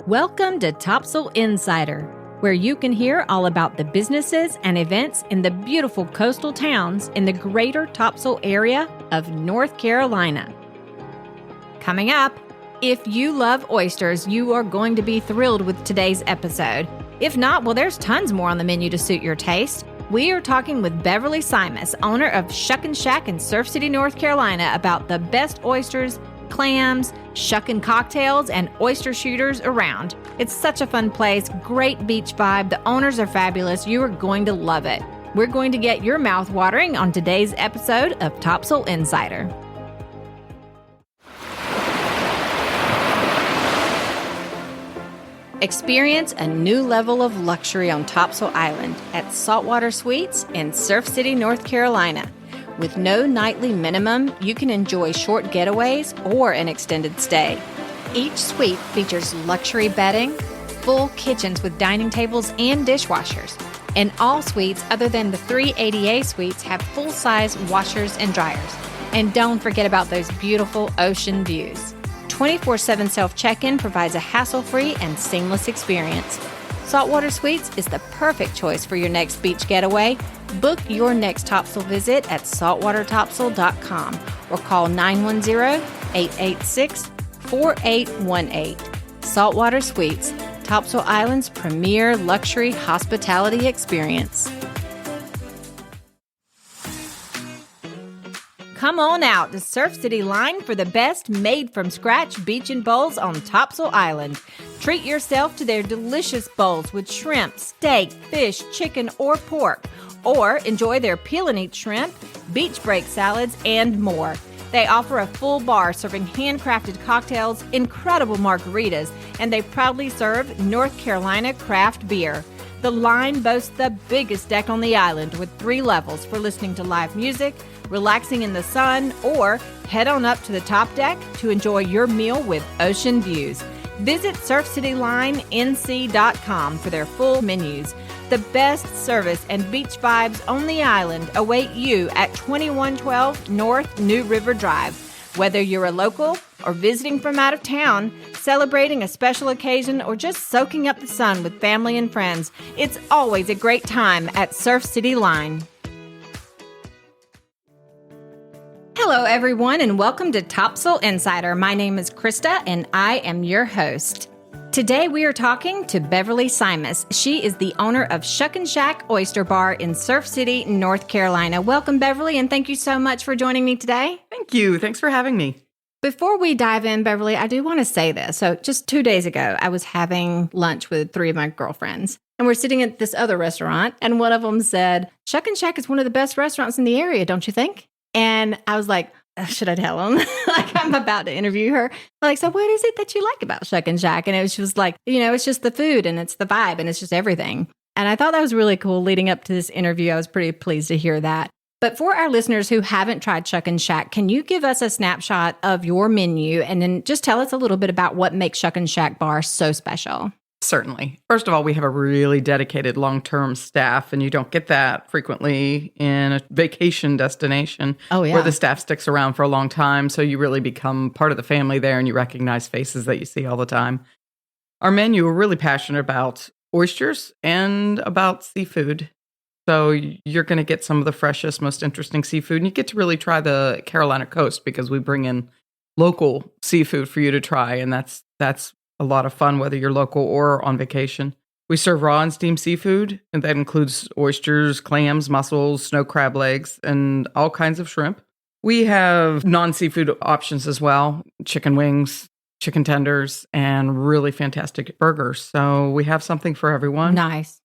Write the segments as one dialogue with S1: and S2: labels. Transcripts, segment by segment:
S1: Welcome to Topsail Insider, where you can hear all about the businesses and events in the beautiful coastal towns in the greater Topsail area of North Carolina. Coming up, if you love oysters, you are going to be thrilled with today's episode. If not, well, there's tons more on the menu to suit your taste. We are talking with Beverly Simas, owner of Shuckin Shack in Surf City, North Carolina, about the best oysters, clams, shuckin' cocktails, and oyster shooters around. It's such a fun place, great beach vibe. The owners are fabulous. You are going to love it. We're going to get your mouth watering on today's episode of Topsail Insider. Experience a new level of luxury on Topsail Island at Saltwater Suites in Surf City, North Carolina. With no nightly minimum, you can enjoy short getaways or an extended stay. Each suite features luxury bedding, full kitchens with dining tables and dishwashers. And all suites other than the 3 ADA suites have full-size washers and dryers. And don't forget about those beautiful ocean views. 24/7 self-check-in provides a hassle-free and seamless experience. Saltwater Suites is the perfect choice for your next beach getaway. Book your next Topsail visit at saltwatertopsail.com or call 910-886-4818. Saltwater Suites, Topsail Island's premier luxury hospitality experience. Come on out to Surf City Line for the best made-from-scratch beach and bowls on Topsail Island. Treat yourself to their delicious bowls with shrimp, steak, fish, chicken, or pork. Or enjoy their peel-and-eat shrimp, beach break salads, and more. They offer a full bar serving handcrafted cocktails, incredible margaritas, and they proudly serve North Carolina craft beer. The Line boasts the biggest deck on the island with 3 levels for listening to live music, relaxing in the sun, or head on up to the top deck to enjoy your meal with ocean views. Visit surfcitylinenc.com for their full menus. The best service and beach vibes on the island await you at 2112 North New River Drive. Whether you're a local or visiting from out of town, celebrating a special occasion, or just soaking up the sun with family and friends, it's always a great time at Surf City Line. Hello, everyone, and welcome to Topsail Insider. My name is Krista, and I am your host. Today, we are talking to Beverly Simas. She is the owner of Shuckin Shack Oyster Bar in Surf City, North Carolina. Welcome, Beverly, and thank you so much for joining me today.
S2: Thank you. Thanks for having me.
S1: Before we dive in, Beverly, I do want to say this. So just 2 days ago, I was having lunch with 3 of my girlfriends, and we're sitting at this other restaurant, and one of them said, Shuckin Shack is one of the best restaurants in the area, don't you think? And I was like, should I tell him? Like, I'm about to interview her. Like, so what is it that you like about Shuckin Shack? And it was just like, it's just the food and it's the vibe and it's just everything. And I thought that was really cool leading up to this interview. I was pretty pleased to hear that. But for our listeners who haven't tried Shuckin Shack, can you give us a snapshot of your menu and then just tell us a little bit about what makes Shuckin Shack Bar so special?
S2: Certainly. First of all, we have a really dedicated long-term staff, and you don't get that frequently in a vacation destination where the staff sticks around for a long time. So you really become part of the family there, and you recognize faces that you see all the time. Our menu, we're really passionate about oysters and about seafood. So you're going to get some of the freshest, most interesting seafood, and you get to really try the Carolina coast because we bring in local seafood for you to try, and that's a lot of fun, whether you're local or on vacation. We serve raw and steamed seafood, and that includes oysters, clams, mussels, snow crab legs, and all kinds of shrimp. We have non-seafood options as well, chicken wings, chicken tenders, and really fantastic burgers. So we have something for everyone.
S1: Nice.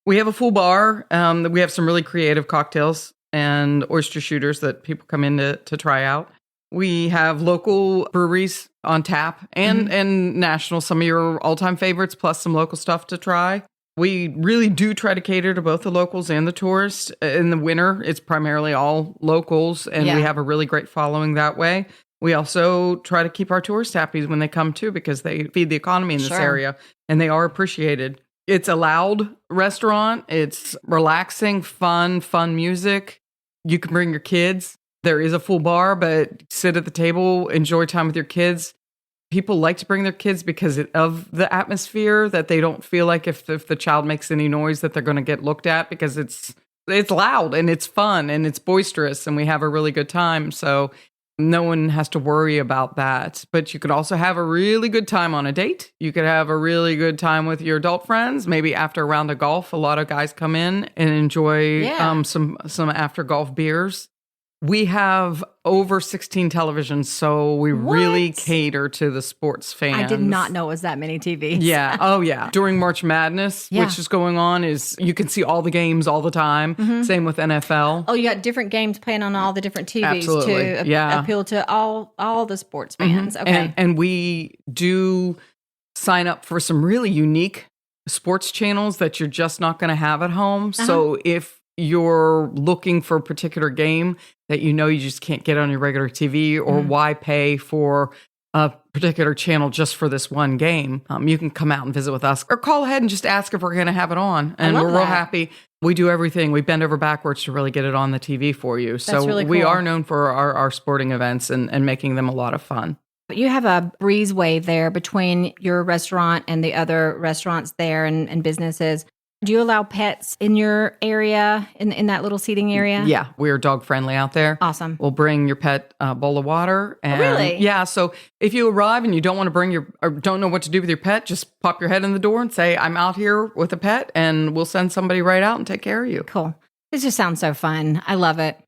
S2: We have a full bar. We have some really creative cocktails and oyster shooters that people come in to try out. We have local breweries on tap and national, some of your all-time favorites, plus some local stuff to try. We really do try to cater to both the locals and the tourists. In the winter, it's primarily all locals, and we have a really great following that way. We also try to keep our tourists happy when they come too, because they feed the economy in this area, and they are appreciated. It's a loud restaurant. It's relaxing, fun music. You can bring your kids. There is a full bar, but sit at the table, enjoy time with your kids. people like to bring their kids because of the atmosphere, that they don't feel like if the child makes any noise that they're going to get looked at, because it's loud and it's fun and it's boisterous and we have a really good time. So no one has to worry about that. But you could also have a really good time on a date. You could have a really good time with your adult friends. Maybe after a round of golf, a lot of guys come in and enjoy some after golf beers. We have over 16 televisions, so we really cater to the sports fans.
S1: I did not know it was that many TVs.
S2: Yeah. Oh, yeah. During March Madness, which is going on, you can see all the games all the time. Same with NFL.
S1: Oh, you got different games playing on all the different TVs to appeal to all the sports fans. Okay.
S2: And we do sign up for some really unique sports channels that you're just not going to have at home. So if you're looking for a particular game that you just can't get on your regular TV, or why pay for a particular channel just for this one game, you can come out and visit with us, or call ahead and just ask if we're going to have it on. And we're real happy. We do everything. We bend over backwards to really get it on the TV for you. So really cool. We are known for our sporting events and making them a lot of fun.
S1: You have a breezeway there between your restaurant and the other restaurants there and businesses. Do you allow pets in your area, in that little seating area?
S2: Yeah, we're dog friendly out there.
S1: Awesome.
S2: We'll bring your pet a bowl of water. And
S1: really?
S2: Yeah, so if you arrive and you don't want to bring or don't know what to do with your pet, just pop your head in the door and say, I'm out here with a pet, and we'll send somebody right out and take care of you.
S1: Cool. This just sounds so fun. I love it.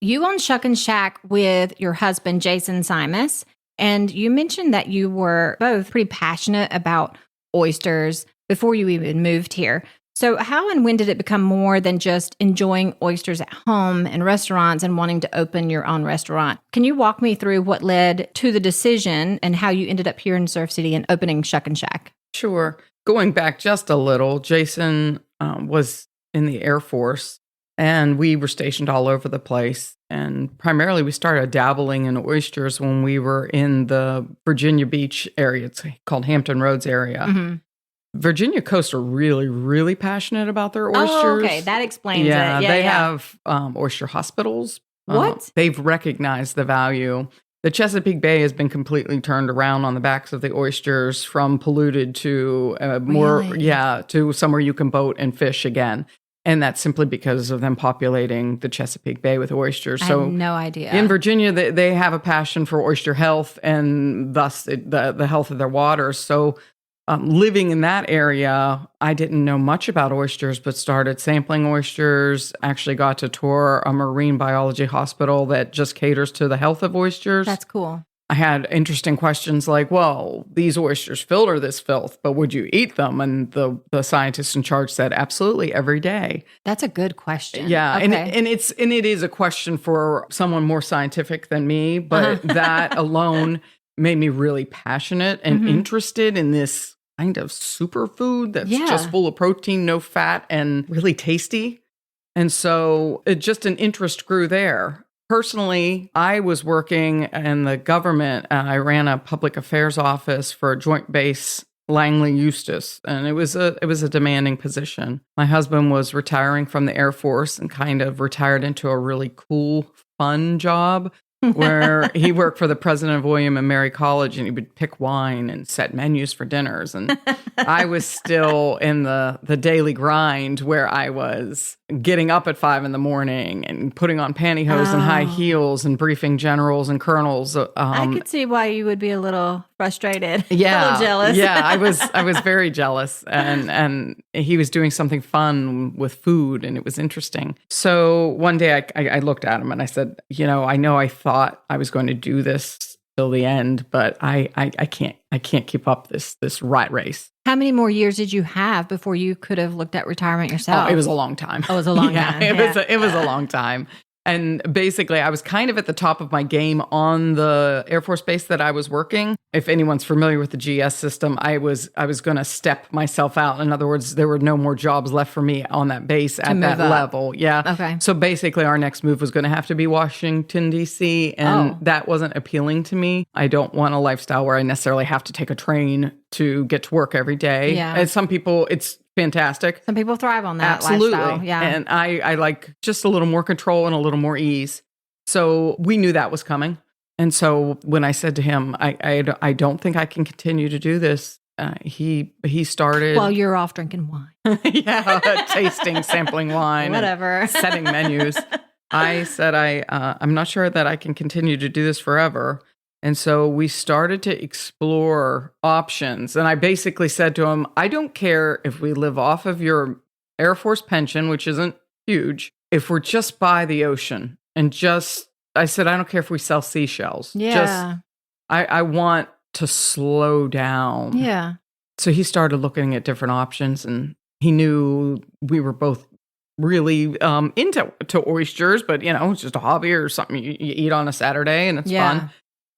S1: You own Shuckin Shack with your husband, Jason Simas, and you mentioned that you were both pretty passionate about oysters before you even moved here. So how and when did it become more than just enjoying oysters at home and restaurants and wanting to open your own restaurant? Can you walk me through what led to the decision and how you ended up here in Surf City and opening Shuckin Shack?
S2: Sure. Going back just a little, Jason was in the Air Force, and we were stationed all over the place. And primarily we started dabbling in oysters when we were in the Virginia Beach area. It's called Hampton Roads area. Mm-hmm. Virginia coast are really, really passionate about their oysters.
S1: Oh, okay. That explains it.
S2: Yeah, they have oyster hospitals.
S1: What?
S2: They've recognized the value. The Chesapeake Bay has been completely turned around on the backs of the oysters, from polluted to to somewhere you can boat and fish again. And that's simply because of them populating the Chesapeake Bay with oysters.
S1: I had no idea.
S2: In Virginia, they have a passion for oyster health, and thus the health of their waters. So living in that area, I didn't know much about oysters, but started sampling oysters, actually got to tour a marine biology hospital that just caters to the health of oysters.
S1: That's cool.
S2: I had interesting questions like, well, these oysters filter this filth, but would you eat them? And the scientist in charge said, absolutely, every day.
S1: That's a good question.
S2: Yeah,
S1: okay.
S2: and it is a question for someone more scientific than me, but that alone made me really passionate and interested in this kind of superfood that's just full of protein, no fat, and really tasty. And so just an interest grew there. Personally, I was working in the government. I ran a public affairs office for a joint base, Langley Eustis, and it was a demanding position. My husband was retiring from the Air Force and kind of retired into a really cool, fun job where he worked for the president of William and Mary College, and he would pick wine and set menus for dinners. And I was still in the daily grind where I was getting up at 5 a.m. and putting on pantyhose and high heels and briefing generals and colonels.
S1: I could see why you would be a little frustrated.
S2: Yeah,
S1: a little jealous.
S2: Yeah, I was very jealous, and he was doing something fun with food, and it was interesting. So one day I looked at him and I said, I know I thought I was going to do this till the end, but I can't keep up this rat race.
S1: How many more years did you have before you could have looked at retirement yourself?
S2: Oh, it was a long time.
S1: Oh, it was a long time.
S2: It was a long time. And basically, I was kind of at the top of my game on the Air Force base that I was working. If anyone's familiar with the GS system, I was going to step myself out. In other words, there were no more jobs left for me on that base at that level. Yeah.
S1: Okay.
S2: So basically, our next move was going to have to be Washington, D.C., and that wasn't appealing to me. I don't want a lifestyle where I necessarily have to take a train to get to work every day.
S1: Yeah.
S2: And some people, it's fantastic.
S1: Some people thrive on that
S2: Absolutely.
S1: lifestyle. Yeah.
S2: And I like just a little more control and a little more ease. So we knew that was coming. And so when I said to him, I don't think I can continue to do this, he started.
S1: While you're off drinking wine.
S2: Tasting, sampling wine.
S1: Whatever.
S2: Setting menus. I said, I'm not sure that I can continue to do this forever. And so we started to explore options. And I basically said to him, I don't care if we live off of your Air Force pension, which isn't huge, if we're just by the ocean and I said, I don't care if we sell seashells.
S1: Yeah.
S2: I want to slow down.
S1: Yeah.
S2: So he started looking at different options, and he knew we were both really into oysters, but it's just a hobby or something you eat on a Saturday and it's fun.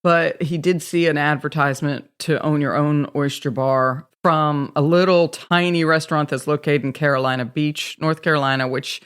S2: But he did see an advertisement to own your own oyster bar from a little tiny restaurant that's located in Carolina Beach, North Carolina, which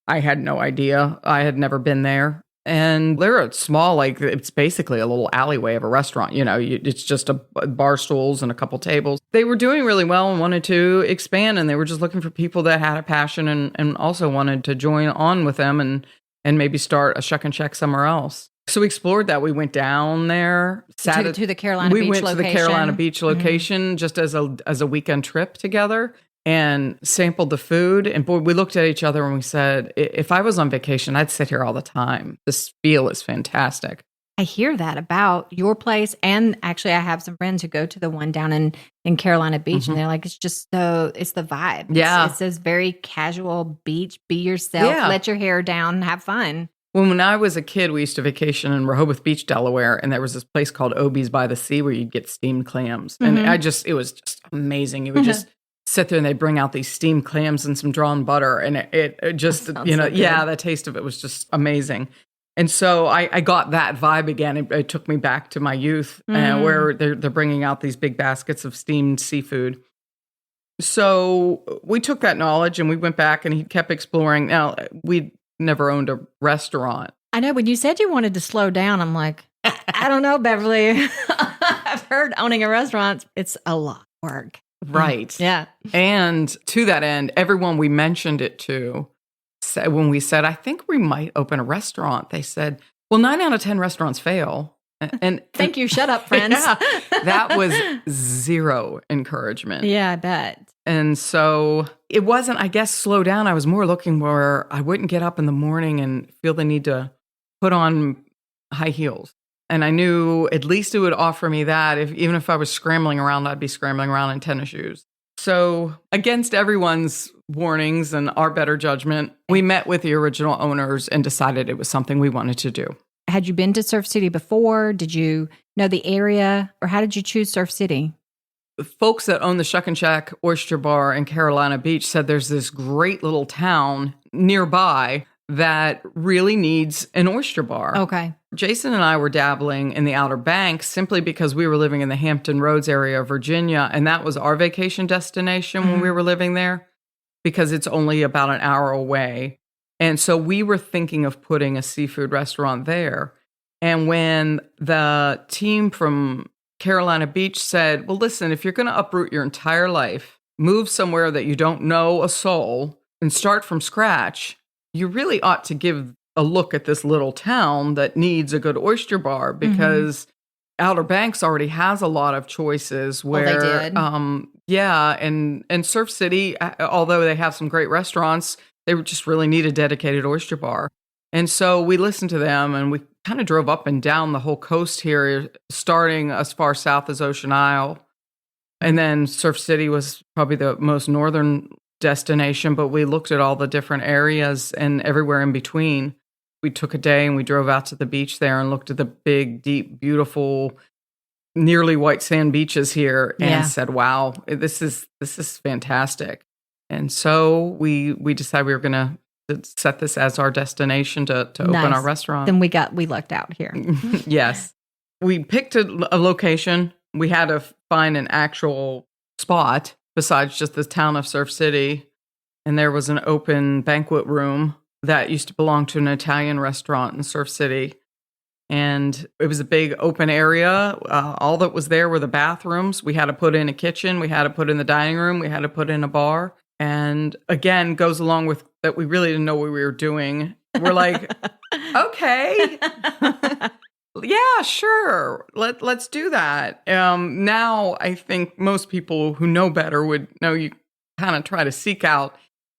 S2: I had no idea. I had never been there. And they're a small, it's basically a little alleyway of a restaurant. It's just a bar stools and a couple tables. They were doing really well and wanted to expand, and they were just looking for people that had a passion and also wanted to join on with them and maybe start a Shuckin Shack somewhere else. So we explored that. We went down there.
S1: To the Carolina Beach location.
S2: We went to the Carolina Beach location just as a weekend trip together. And sampled the food. And boy, we looked at each other and we said, if I was on vacation, I'd sit here all the time. This feel is fantastic.
S1: I hear that about your place. And actually, I have some friends who go to the one down in Carolina Beach. And they're like, it's just it's the vibe.
S2: Yeah.
S1: It's this very casual beach, be yourself, let your hair down, have fun.
S2: When I was a kid, we used to vacation in Rehoboth Beach, Delaware. And there was this place called Obie's by the Sea where you'd get steamed clams. And it was just amazing. You would just sit there and they'd bring out these steamed clams and some drawn butter. And it just, the taste of it was just amazing. And so I got that vibe again. It took me back to my youth where they're bringing out these big baskets of steamed seafood. So we took that knowledge and we went back and he kept exploring. Now, we'd never owned a restaurant.
S1: I know. When you said you wanted to slow down, I'm like, I don't know, Beverly. I've heard owning a restaurant, it's a lot of work.
S2: Right.
S1: Yeah.
S2: And to that end, everyone we mentioned it to, when we said, I think we might open a restaurant, they said, well, 9 out of 10 restaurants fail. And
S1: thank you. Shut up, friends.
S2: That was zero encouragement.
S1: Yeah, I bet.
S2: And so it wasn't, I guess, slow down. I was more looking where I wouldn't get up in the morning and feel the need to put on high heels. And I knew at least it would offer me that. Even if I was scrambling around, I'd be scrambling around in tennis shoes. So against everyone's warnings and our better judgment, we met with the original owners and decided it was something we wanted to do.
S1: Had you been to Surf City before? Did you know the area? Or how did you choose Surf City?
S2: The folks that own the Shuckin Shack Oyster Bar in Carolina Beach said there's this great little town nearby that really needs an oyster bar.
S1: Okay.
S2: Jason and I were dabbling in the Outer Banks simply because we were living in the Hampton Roads area of Virginia, and that was our vacation destination when we were living there because it's only about an hour away. And so we were thinking of putting a seafood restaurant there. And when the team from Carolina Beach said, well, listen, if you're going to uproot your entire life, move somewhere that you don't know a soul, and start from scratch, you really ought to give a look at this little town that needs a good oyster bar because Outer Banks already has a lot of choices where,
S1: they did.
S2: And Surf City, although they have some great restaurants, they just really need a dedicated oyster bar. And so we listened to them and we kind of drove up and down the whole coast here, starting as far south as Ocean Isle. And then Surf City was probably the most northern destination, but we looked at all the different areas and everywhere in between. We took a day and we drove out to the beach there and looked at the big, deep, beautiful, nearly white sand beaches here and said, wow, this is fantastic. And so we decided we were going to set this as our destination to open our restaurant.
S1: Then we lucked out here.
S2: Yes. We picked a location. We had to find an actual spot besides just the town of Surf City. And there was an open banquet room that used to belong to an Italian restaurant in Surf City. And it was a big open area. All that was there were the bathrooms. We had to put in a kitchen. We had to put in the dining room. We had to put in a bar. And again, goes along with that we really didn't know what we were doing. We're like, okay. Yeah, sure. Let's do that. Now, I think most people who know better would know you kind of try to seek out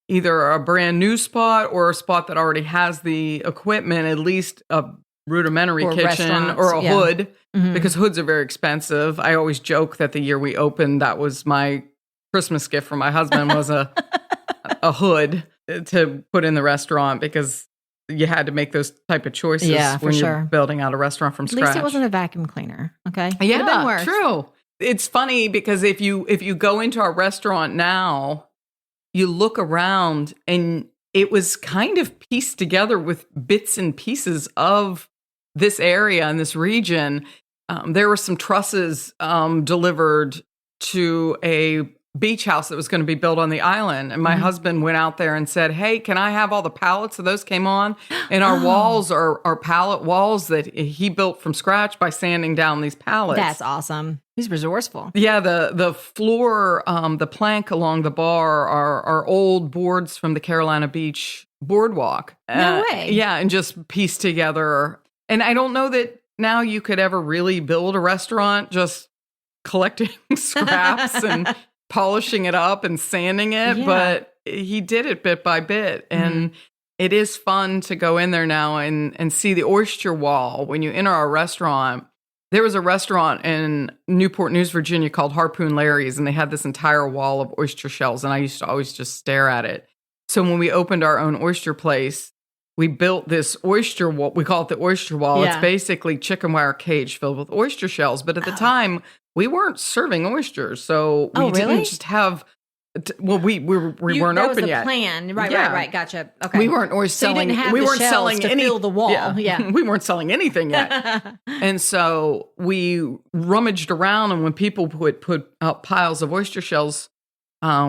S2: either a brand new spot or a spot that already has the equipment, at least a rudimentary kitchen or a hood, because hoods are very expensive. I always joke that the year we opened, that was my Christmas gift from my husband was a hood to put in the restaurant, because you had to make those type of choices when you're building out a restaurant from scratch.
S1: At least it wasn't a vacuum cleaner, okay?
S2: Yeah,
S1: been worse.
S2: True. It's funny because if you go into our restaurant now, you look around and it was kind of pieced together with bits and pieces of this area and this region. There were some trusses delivered to a beach house that was going to be built on the island. And my husband went out there and said, hey, can I have all the pallets? So those came on. And our walls are pallet walls that he built from scratch by sanding down these pallets.
S1: That's awesome. He's resourceful.
S2: Yeah, the floor, the plank along the bar are old boards from the Carolina Beach boardwalk.
S1: No way.
S2: Yeah, and just pieced together. And I don't know that now you could ever really build a restaurant just collecting scraps and polishing it up and sanding it, but he did it bit by bit. And it is fun to go in there now and see the oyster wall. When you enter our restaurant, there was a restaurant in Newport News, Virginia called Harpoon Larry's, and they had this entire wall of oyster shells, and I used to always just stare at it. So when we opened our own oyster place, we built this oyster wall. We call it the oyster wall. Yeah. It's basically chicken wire cage filled with oyster shells. But at the time, we weren't serving oysters, so we didn't just have. We weren't open yet.
S1: That was the plan, right. Gotcha. Okay,
S2: we weren't selling. We weren't selling
S1: to fill the wall. Yeah.
S2: We weren't selling anything yet, and so we rummaged around. And when people would put out piles of oyster shells,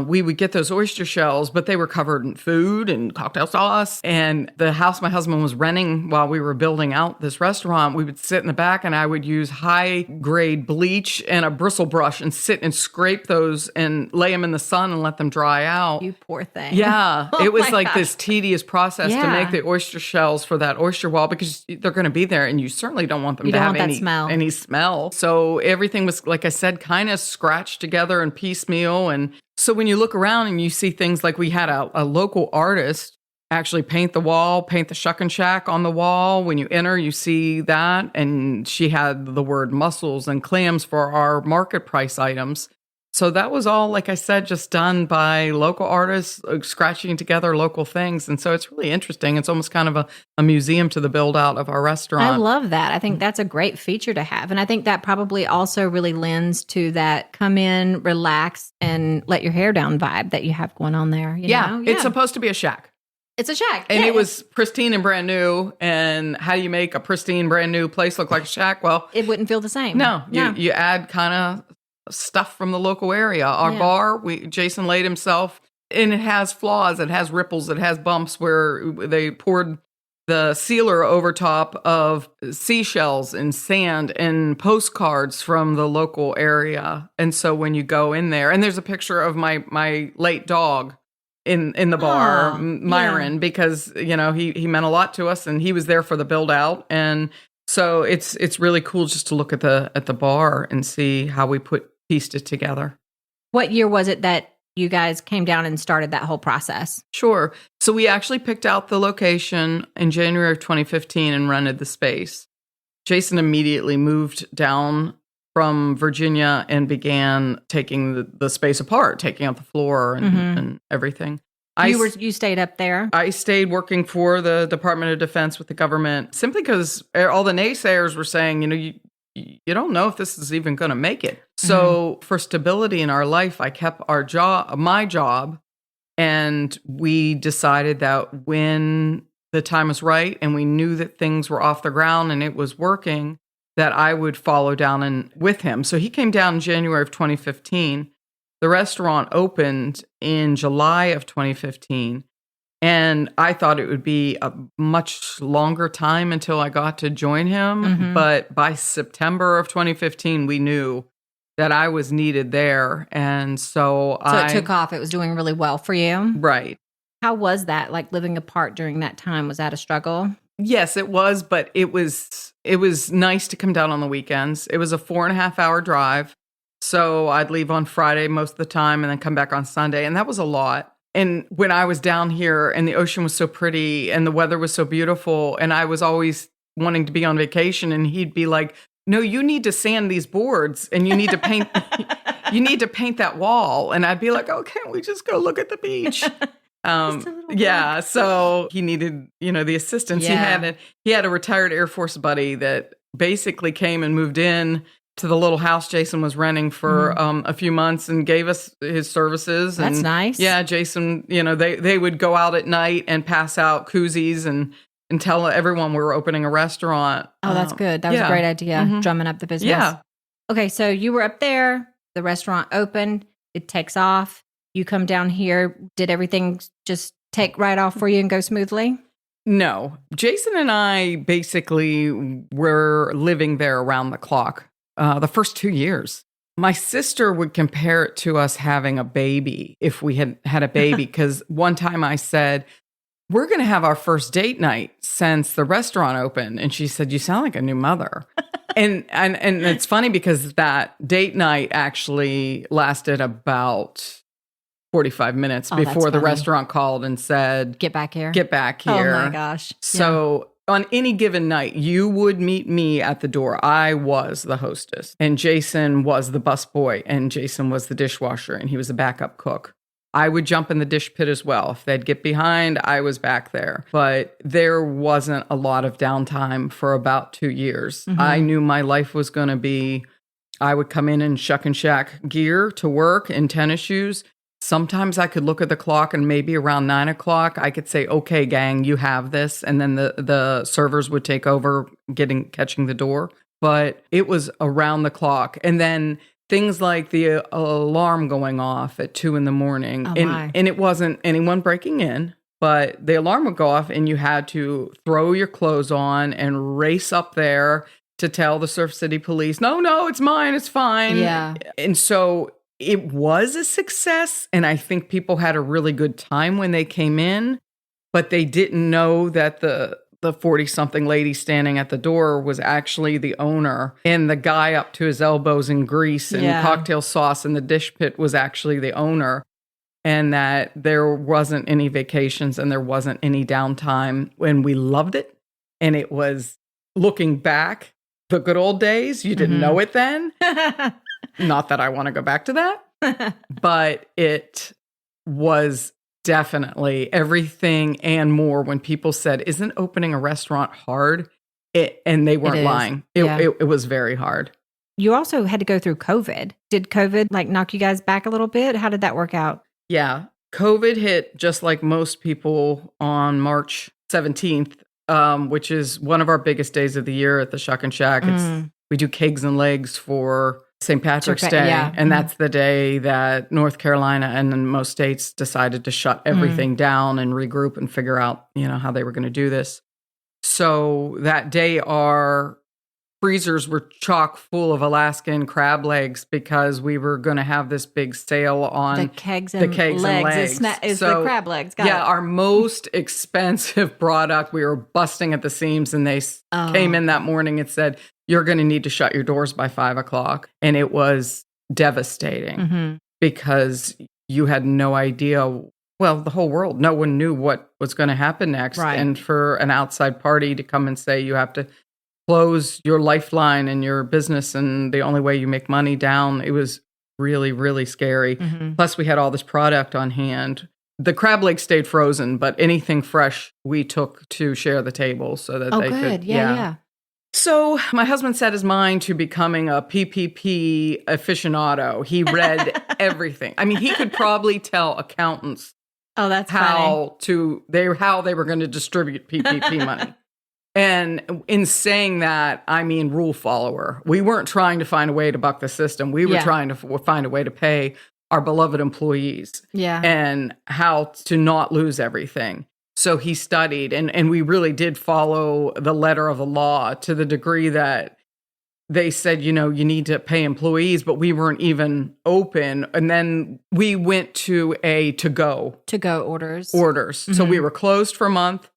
S2: we would get those oyster shells, but they were covered in food and cocktail sauce. And the house my husband was renting while we were building out this restaurant, we would sit in the back and I would use high-grade bleach and a bristle brush and sit and scrape those and lay them in the sun and let them dry out.
S1: You poor thing.
S2: Yeah. It was like this tedious process to make the oyster shells for that oyster wall, because they're going to be there and you certainly don't want them to have any smell. So everything was, like I said, kind of scratched together and piecemeal. And so when you look around and you see things like we had a local artist actually paint the Shuckin Shack on the wall. When you enter, you see that. And she had the word mussels and clams for our market price items. So that was all, like I said, just done by local artists, scratching together local things. And so it's really interesting. It's almost kind of a museum to the build out of our restaurant.
S1: I love that. I think that's a great feature to have. And I think that probably also really lends to that come in, relax, and let your hair down vibe that you have going on there. You know?
S2: It's supposed to be a shack.
S1: It's a shack.
S2: And it was pristine and brand new. And how do you make a pristine, brand new place look like a shack? Well,
S1: it wouldn't feel the same.
S2: No. You add kind of stuff from the local area. Our bar, Jason laid himself, and it has flaws, it has ripples, it has bumps where they poured the sealer over top of seashells and sand and postcards from the local area. And so when you go in there, and there's a picture of my late dog in the bar, Myron, because he meant a lot to us, and he was there for the build out. And so it's really cool just to look at the bar and see how we pieced it together.
S1: What year was it that you guys came down and started that whole process?
S2: Sure. So we actually picked out the location in January of 2015 and rented the space. Jason immediately moved down from Virginia and began taking the space apart, taking out the floor and everything.
S1: You stayed up there?
S2: I stayed working for the Department of Defense with the government, simply because all the naysayers were saying, you don't know if this is even going to make it. So for stability in our life, I kept my job, and we decided that when the time was right and we knew that things were off the ground and it was working, that I would follow down with him. So he came down in January of 2015. The restaurant opened in July of 2015. And I thought it would be a much longer time until I got to join him. But by September of 2015, we knew that I was needed there. And so
S1: it took off. It was doing really well for you.
S2: Right.
S1: How was that, like living apart during that time? Was that a struggle?
S2: Yes, it was, but it was nice to come down on the weekends. It was a 4.5-hour drive. So I'd leave on Friday most of the time and then come back on Sunday. And that was a lot. And when I was down here and the ocean was so pretty and the weather was so beautiful and I was always wanting to be on vacation, and he'd be like, no, you need to sand these boards and you need to paint you need to paint that wall. And I'd be like, oh, can't we just go look at the beach? Yeah. So he needed, the assistance.
S1: Yeah.
S2: He had a retired Air Force buddy that basically came and moved in to the little house Jason was renting for a few months and gave us his services.
S1: That's nice.
S2: Yeah, Jason, they would go out at night and pass out koozies and tell everyone we were opening a restaurant.
S1: Oh, that's good. That was a great idea, drumming up the business.
S2: Yeah.
S1: Okay, so you were up there, the restaurant opened, it takes off, you come down here, did everything just take right off for you and go smoothly?
S2: No. Jason and I basically were living there around the clock. The first 2 years. My sister would compare it to us having a baby if we had had a baby, because one time I said, we're going to have our first date night since the restaurant opened. And she said, you sound like a new mother. and it's funny because that date night actually lasted about 45 minutes before the restaurant called and said,
S1: Get back here.
S2: Oh
S1: my gosh.
S2: So on any given night, you would meet me at the door. I was the hostess, and Jason was the busboy, and Jason was the dishwasher, and he was a backup cook. I would jump in the dish pit as well. If they'd get behind, I was back there. But there wasn't a lot of downtime for about 2 years. I knew my life was going to be, I would come in Shuckin Shack gear to work in tennis shoes. Sometimes I could look at the clock and maybe around 9 o'clock, I could say, okay, gang, you have this. And then the servers would take over catching the door. But it was around the clock. And then things like the alarm going off at 2 a.m. And it wasn't anyone breaking in, but the alarm would go off and you had to throw your clothes on and race up there to tell the Surf City police, no, it's mine, it's fine.
S1: Yeah.
S2: And so it was a success, and I think people had a really good time when they came in, but they didn't know that the 40-something lady standing at the door was actually the owner, and the guy up to his elbows in grease and cocktail sauce in the dish pit was actually the owner, and that there wasn't any vacations and there wasn't any downtime when we loved it. And it was, looking back, the good old days. You didn't know it then. Not that I want to go back to that, but it was definitely everything and more. When people said, isn't opening a restaurant hard? And they weren't lying. It was very hard.
S1: You also had to go through COVID. Did COVID knock you guys back a little bit? How did that work out?
S2: Yeah. COVID hit just like most people on March 17th, which is one of our biggest days of the year at the Shuckin Shack. We do kegs and legs for St. Patrick's Day. And that's the day that North Carolina and most states decided to shut everything down and regroup and figure out, how they were going to do this. So that day, our freezers were chock full of Alaskan crab legs because we were going to have this big sale on
S1: the kegs and legs. It's the crab legs. Got it.
S2: Our most expensive product. We were busting at the seams, and they came in that morning and said, you're going to need to shut your doors by 5 o'clock. And it was devastating because you had no idea. Well, the whole world, no one knew what was going to happen next.
S1: Right.
S2: And for an outside party to come and say you have to close your lifeline and your business and the only way you make money down, it was really, really scary. Plus, we had all this product on hand. The crab legs stayed frozen, but anything fresh we took to share the table so that they could.
S1: Yeah.
S2: So my husband set his mind to becoming a PPP aficionado. He read everything. I mean, he could probably tell accountants how they were going to distribute PPP money. And in saying that, I mean rule follower. We weren't trying to find a way to buck the system. We were trying to find a way to pay our beloved employees.
S1: Yeah.
S2: And how to not lose everything. So he studied, and we really did follow the letter of the law to the degree that they said, you need to pay employees, but we weren't even open. And then we went to a to-go
S1: orders.
S2: So we were closed for a month,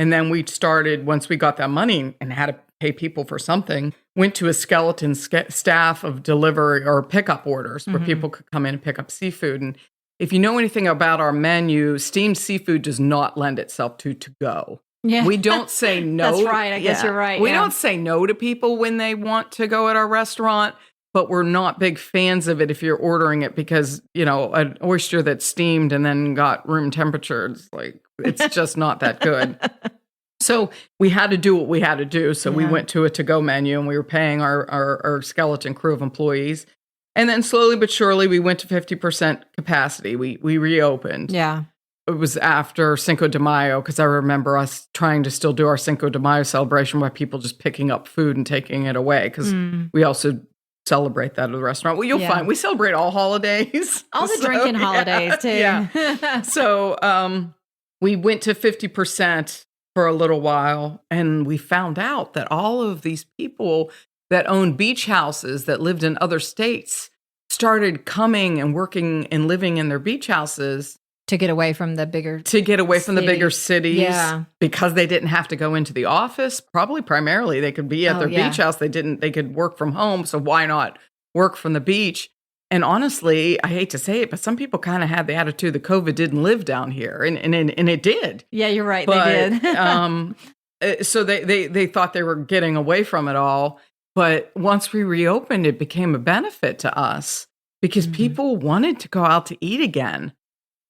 S2: And then we started, once we got that money and had to pay people for something, went to a skeleton staff of delivery or pickup orders where people could come in and pick up seafood. And if you know anything about our menu, steamed seafood does not lend itself to go.
S1: Yeah.
S2: We don't say no.
S1: That's right. I guess you're right.
S2: We don't say no to people when they want to go at our restaurant, but we're not big fans of it if you're ordering it because, an oyster that's steamed and then got room temperature, it's just not that good. So we had to do what we had to do. So we went to a to-go menu and we were paying our skeleton crew of employees. And then slowly but surely we went to 50% capacity. We reopened.
S1: Yeah.
S2: It was after Cinco de Mayo because I remember us trying to still do our Cinco de Mayo celebration by people just picking up food and taking it away because we also celebrate that at the restaurant. Well, you'll find we celebrate all holidays.
S1: All the drinking holidays too.
S2: Yeah. So we went to 50% for a little while, and we found out that all of these people that owned beach houses that lived in other states started coming and working and living in their beach houses
S1: to get away from the bigger
S2: cities because they didn't have to go into the office. Probably primarily they could be at their beach house. They could work from home. So why not work from the beach? And honestly, I hate to say it, but some people kind of had the attitude that COVID didn't live down here, and it did.
S1: Yeah, you're right. They
S2: did. So they thought they were getting away from it all. But once we reopened, it became a benefit to us because people wanted to go out to eat again.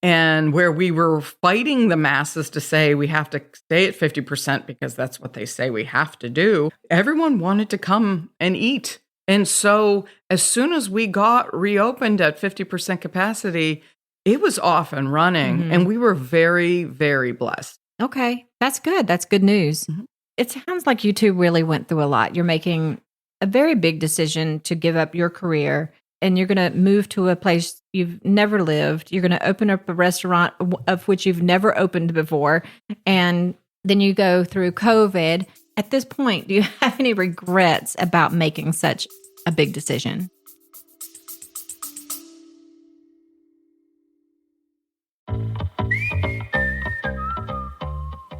S2: And where we were fighting the masses to say we have to stay at 50% because that's what they say we have to do, everyone wanted to come and eat. And so as soon as we got reopened at 50% capacity, it was off and running. And we were very, very blessed.
S1: Okay. That's good. That's good news. It sounds like you two really went through a lot. You're making a very big decision to give up your career, and you're going to move to a place you've never lived. You're going to open up a restaurant of which you've never opened before. And then you go through COVID. At this point, do you have any regrets about making such a big decision?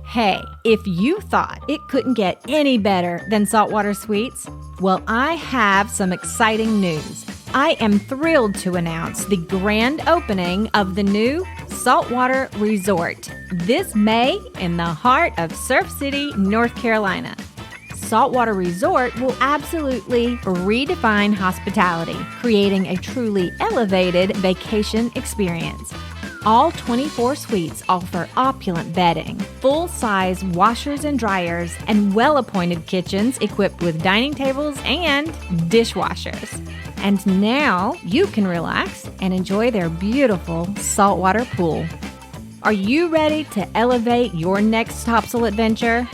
S1: Hey, if you thought it couldn't get any better than saltwater sweets, well, I have some exciting news. I am thrilled to announce the grand opening of the new Saltwater Resort this May in the heart of Surf City, North Carolina. Saltwater Resort will absolutely redefine hospitality, creating a truly elevated vacation experience. All 24 suites offer opulent bedding, full-size washers and dryers, and well-appointed kitchens equipped with dining tables and dishwashers. And now you can relax and enjoy their beautiful saltwater pool. Are you ready to elevate your next Topsail adventure?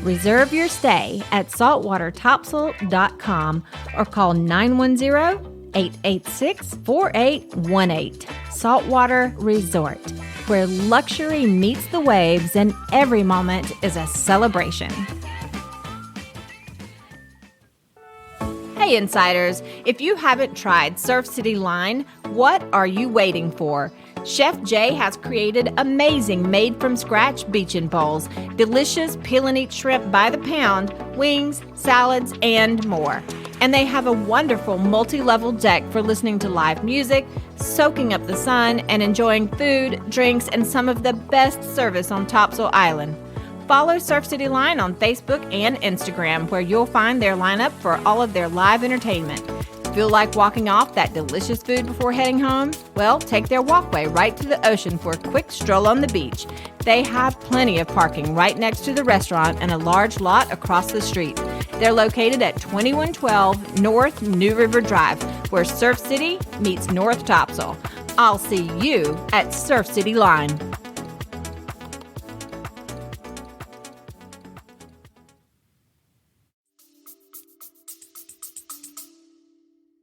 S1: Reserve your stay at saltwatertopsail.com or call 910-886-4818. Saltwater Resort, where luxury meets the waves and every moment is a celebration. Hey Insiders, if you haven't tried Surf City Line, what are you waiting for? Chef Jay has created amazing made-from-scratch beach bowls, delicious peel-and-eat shrimp by the pound, wings, salads, and more. And they have a wonderful multi-level deck for listening to live music, soaking up the sun, and enjoying food, drinks, and some of the best service on Topsail Island. Follow Surf City Line on Facebook and Instagram, where you'll find their lineup for all of their live entertainment. Feel like walking off that delicious food before heading home? Well, take their walkway right to the ocean for a quick stroll on the beach. They have plenty of parking right next to the restaurant and a large lot across the street. They're located at 2112 North New River Drive, where Surf City meets North Topsail. I'll see you at Surf City Line.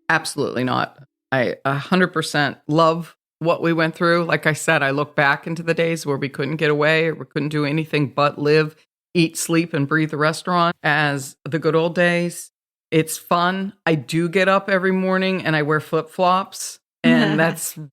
S2: Absolutely not. I 100% love what we went through. Like I said, I look back into the days where we couldn't get away or we couldn't do anything but live, eat, sleep, and breathe the restaurant as the good old days. It's fun. I do get up every morning and I wear flip-flops. And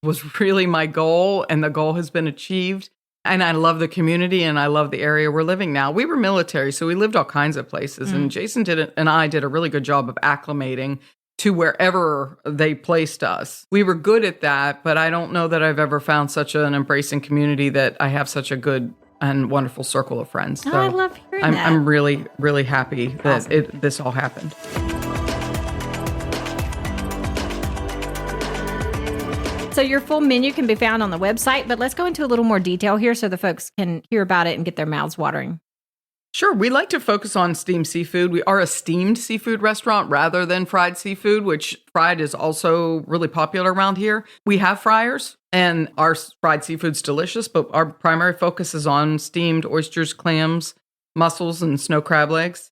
S2: was really my goal. And the goal has been achieved. And I love the community and I love the area we're living now. We were military, so we lived all kinds of places. And Jason and I did a really good job of acclimating to wherever they placed us. We were good at that, but I don't know that I've ever found such an embracing community that I have such a good and wonderful circle of friends. So
S1: I love hearing that.
S2: I'm really, really happy that this all happened.
S1: So your full menu can be found on the website, but let's go into a little more detail here so the folks can hear about it and get their mouths watering.
S2: Sure. We like to focus on steamed seafood. We are a steamed seafood restaurant rather than fried seafood, which fried is also really popular around here. We have fryers and our fried seafood's delicious, but our primary focus is on steamed oysters, clams, mussels, and snow crab legs.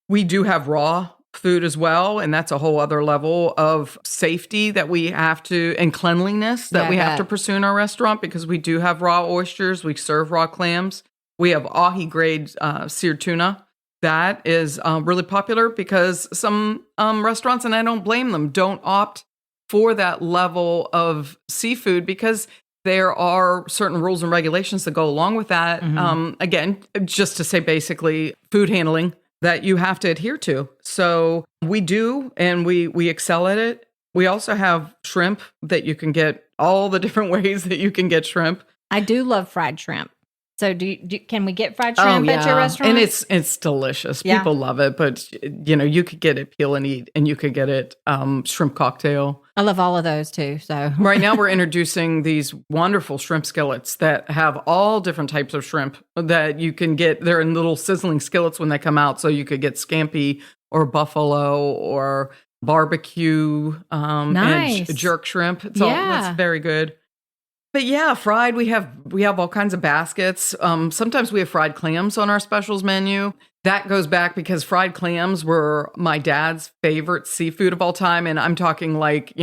S2: We do have raw food as well, and that's a whole other level of safety that we have to, and cleanliness that we have to pursue in our restaurant, because we do have raw oysters. We serve raw clams. We have ahi grade seared tuna. That is really popular because some restaurants, and I don't blame them, don't opt for that level of seafood because there are certain rules and regulations that go along with that. Again, just to say basically food handling that you have to adhere to. So we do, and we excel at it. We also have shrimp that you can get all the different ways that you can get shrimp.
S1: I do love fried shrimp. So can we get fried shrimp at your restaurant?
S2: And it's delicious. Yeah. People love it, but you could get it peel and eat, and you could get it shrimp cocktail.
S1: I love all of those too. So
S2: right now we're introducing these wonderful shrimp skillets that have all different types of shrimp that you can get. They're in little sizzling skillets when they come out, so you could get scampi or buffalo or barbecue and jerk shrimp. It's very good. But yeah, fried, we have all kinds of baskets. Sometimes we have fried clams on our specials menu. That goes back because fried clams were my dad's favorite seafood of all time. And I'm talking like,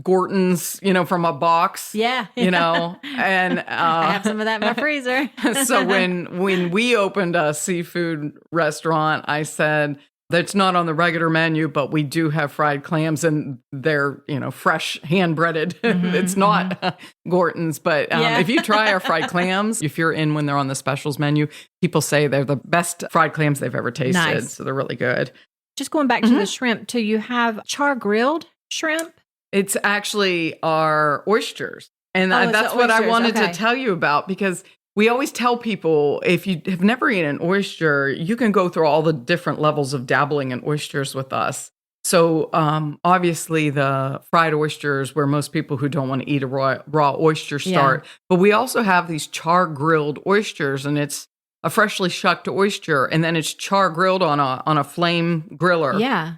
S2: Gorton's, from a box.
S1: Yeah.
S2: And
S1: I have some of that in my freezer.
S2: So when we opened a seafood restaurant, I said, that's not on the regular menu, but we do have fried clams, and they're, fresh, hand-breaded. It's not Gorton's, but if you try our fried clams, if you're in when they're on the specials menu, people say they're the best fried clams they've ever tasted. Nice. So they're really good.
S1: Just going back to the shrimp, too, you have char-grilled shrimp?
S2: It's actually our oysters. And that's what I wanted to tell you about, because we always tell people, if you have never eaten an oyster, you can go through all the different levels of dabbling in oysters with us. So obviously the fried oysters, where most people who don't want to eat a raw oyster start. Yeah. But we also have these char-grilled oysters, and it's a freshly shucked oyster, and then it's char-grilled on a flame griller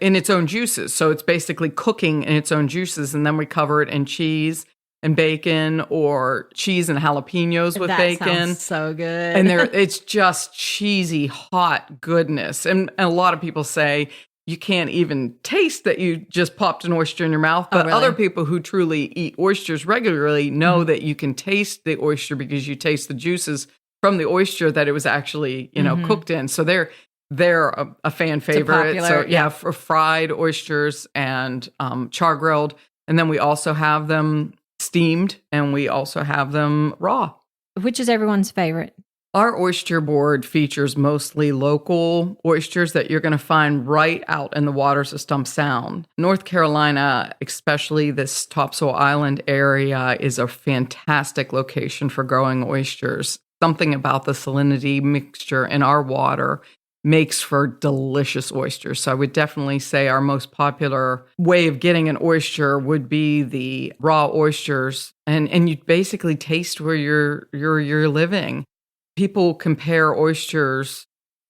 S2: in its own juices. So it's basically cooking in its own juices, and then we cover it in cheese and bacon, or cheese and jalapenos with bacon.
S1: That sounds so good.
S2: And it's just cheesy, hot goodness. And a lot of people say you can't even taste that you just popped an oyster in your mouth. But other people who truly eat oysters regularly know that you can taste the oyster because you taste the juices from the oyster that it was actually, cooked in. So they're a fan favorite. So for fried oysters and char-grilled. And then we also have them steamed, and we also have them raw.
S1: Which is everyone's favorite?
S2: Our oyster board features mostly local oysters that you're going to find right out in the waters of Stump Sound. North Carolina, especially this Topsail Island area, is a fantastic location for growing oysters. Something about the salinity mixture in our water makes for delicious oysters. So I would definitely say our most popular way of getting an oyster would be the raw oysters. And you basically taste where you're living. People compare oysters.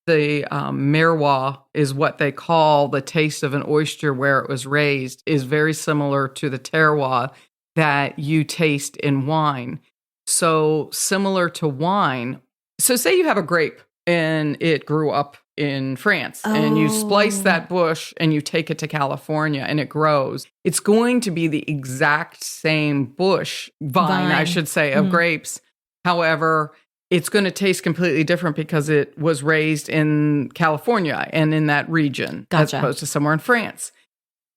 S2: The miroir is what they call the taste of an oyster where it was raised, is very similar to the terroir that you taste in wine. So similar to wine. So say you have a grape and it grew up in France, and you splice that bush and you take it to California and it grows. It's going to be the exact same vine, I should say, of grapes. However, it's going to taste completely different because it was raised in California and in that region, as opposed to somewhere in France.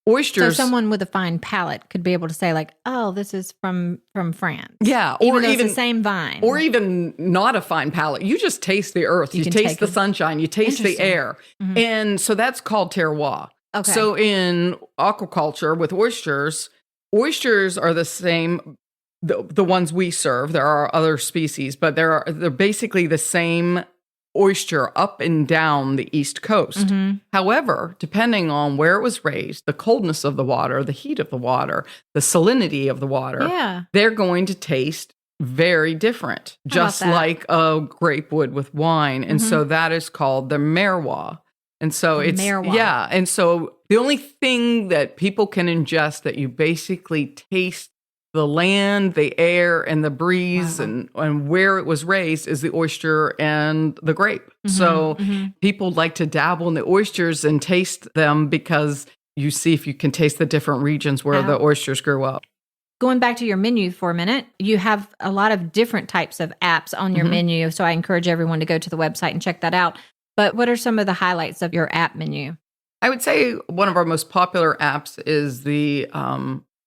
S2: Oysters.
S1: So someone with a fine palate could be able to say like, oh, this is from France.
S2: Yeah.
S1: Or even it's the same vine.
S2: Or even not a fine palate. You just taste the earth. You taste the sunshine. You taste the air. Mm-hmm. And so that's called terroir. Okay. So in aquaculture with oysters are the same, the ones we serve. There are other species, but they're basically the same oyster up and down the East Coast. Mm-hmm. However, depending on where it was raised, the coldness of the water, the heat of the water, the salinity of the water, they're going to taste very different, just like a grape would with wine. And so that is called the merroir. And so and so the only thing that people can ingest that you basically taste the land, the air, and the breeze and where it was raised is the oyster and the grape. Mm-hmm, so people like to dabble in the oysters and taste them because you see if you can taste the different regions where the oysters grew up.
S1: Going back to your menu for a minute, you have a lot of different types of apps on your menu. So I encourage everyone to go to the website and check that out. But what are some of the highlights of your app menu?
S2: I would say one of our most popular apps is the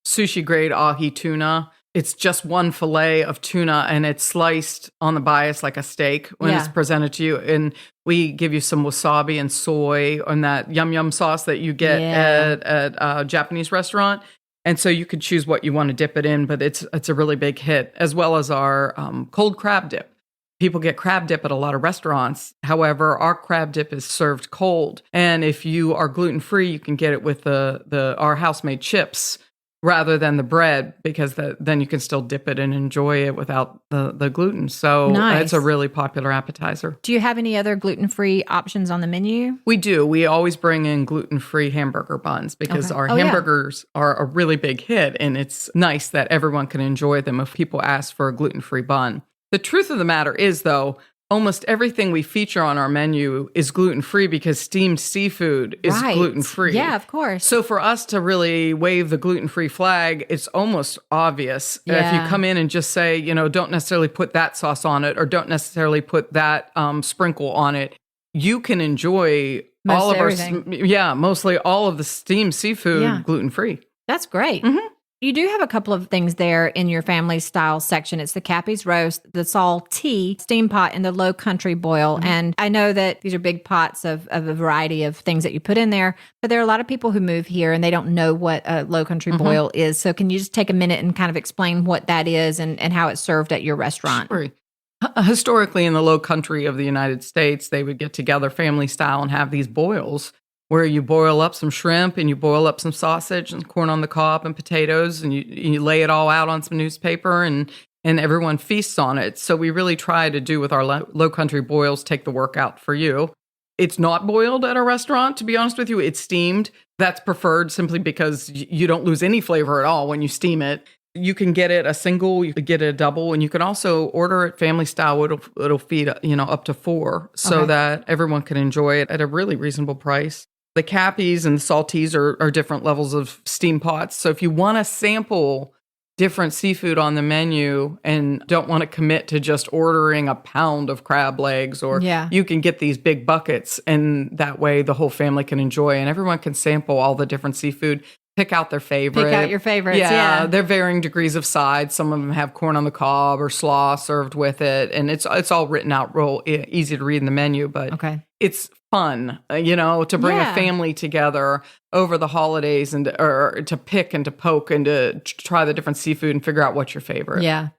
S2: sushi grade ahi tuna. It's just one fillet of tuna and it's sliced on the bias like a steak when it's presented to you. And we give you some wasabi and soy on that yum yum sauce that you get at a Japanese restaurant. And so you could choose what you want to dip it in, but it's a really big hit, as well as our cold crab dip. People get crab dip at a lot of restaurants. However, our crab dip is served cold. And if you are gluten-free, you can get it with our house-made chips rather than the bread, because then you can still dip it and enjoy it without the gluten. So it's a really popular appetizer.
S1: Do you have any other gluten-free options on the menu?
S2: We do. We always bring in gluten-free hamburger buns because our hamburgers are a really big hit, and it's nice that everyone can enjoy them if people ask for a gluten-free bun. The truth of the matter is, though, almost everything we feature on our menu is gluten-free because steamed seafood is gluten-free.
S1: Yeah, of course.
S2: So for us to really wave the gluten-free flag, it's almost obvious. If you come in and just say, don't necessarily put that sauce on it or don't necessarily put that sprinkle on it, you can enjoy mostly all of the steamed seafood gluten-free.
S1: That's great. Mm-hmm. You do have a couple of things there in your family style section. It's the Cappy's Roast, the Salty Steam Pot, and the Low Country Boil. Mm-hmm. And I know that these are big pots of a variety of things that you put in there, but there are a lot of people who move here and they don't know what a Low Country Boil is. So can you just take a minute and kind of explain what that is and how it's served at your restaurant?
S2: Sure. Historically, in the Low Country of the United States, they would get together family style and have these boils, where you boil up some shrimp and you boil up some sausage and corn on the cob and potatoes, and you lay it all out on some newspaper and everyone feasts on it. So we really try to do with our Low Country boils, take the work out for you. It's not boiled at a restaurant, to be honest with you. It's steamed. That's preferred simply because you don't lose any flavor at all when you steam it. You can get it a single, you could get it a double, and you can also order it family style. It'll feed up to 4 so that everyone can enjoy it at a really reasonable price. The Cappies and the Salties are different levels of steam pots. So if you want to sample different seafood on the menu and don't want to commit to just ordering a pound of crab legs, or you can get these big buckets, and that way the whole family can enjoy and everyone can sample all the different seafood. Pick out their favorite.
S1: Pick out your favorites,
S2: They're varying degrees of size. Some of them have corn on the cob or slaw served with it. And it's all written out real easy to read in the menu. But it's fun, to bring a family together over the holidays or to pick and to poke and to try the different seafood and figure out what's your favorite.
S1: Yeah.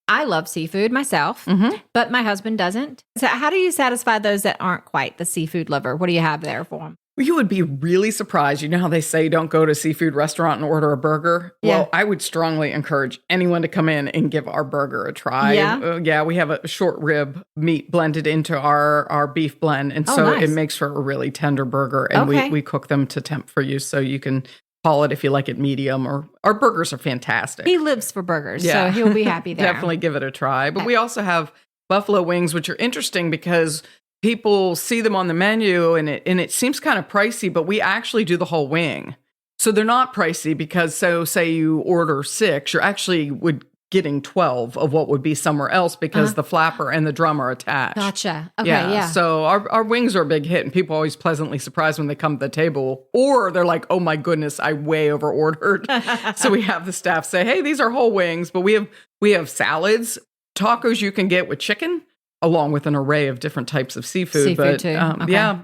S1: I love seafood myself, but my husband doesn't. So how do you satisfy those that aren't quite the seafood lover? What do you have there for them?
S2: You would be really surprised. You know how they say don't go to a seafood restaurant and order a burger? Yeah. Well, I would strongly encourage anyone to come in and give our burger a try. Yeah, we have a short rib meat blended into our beef blend. And so it makes for a really tender burger. And we cook them to temp for you so you can call it if you like it medium. Or our burgers are fantastic.
S1: He lives for burgers, so he'll be happy there.
S2: Definitely give it a try. But we also have buffalo wings, which are interesting because people see them on the menu and it seems kind of pricey, but we actually do the whole wing. So they're not pricey because say you order 6, you actually would getting 12 of what would be somewhere else because the flapper and the drum are attached.
S1: Gotcha. Okay, yeah.
S2: So our wings are a big hit, and people are always pleasantly surprised when they come to the table, or they're like, oh my goodness, I way over ordered. So we have the staff say, hey, these are whole wings, but we have salads, tacos you can get with chicken, along with an array of different types of seafood.
S1: Seafood too. Okay.
S2: Yeah.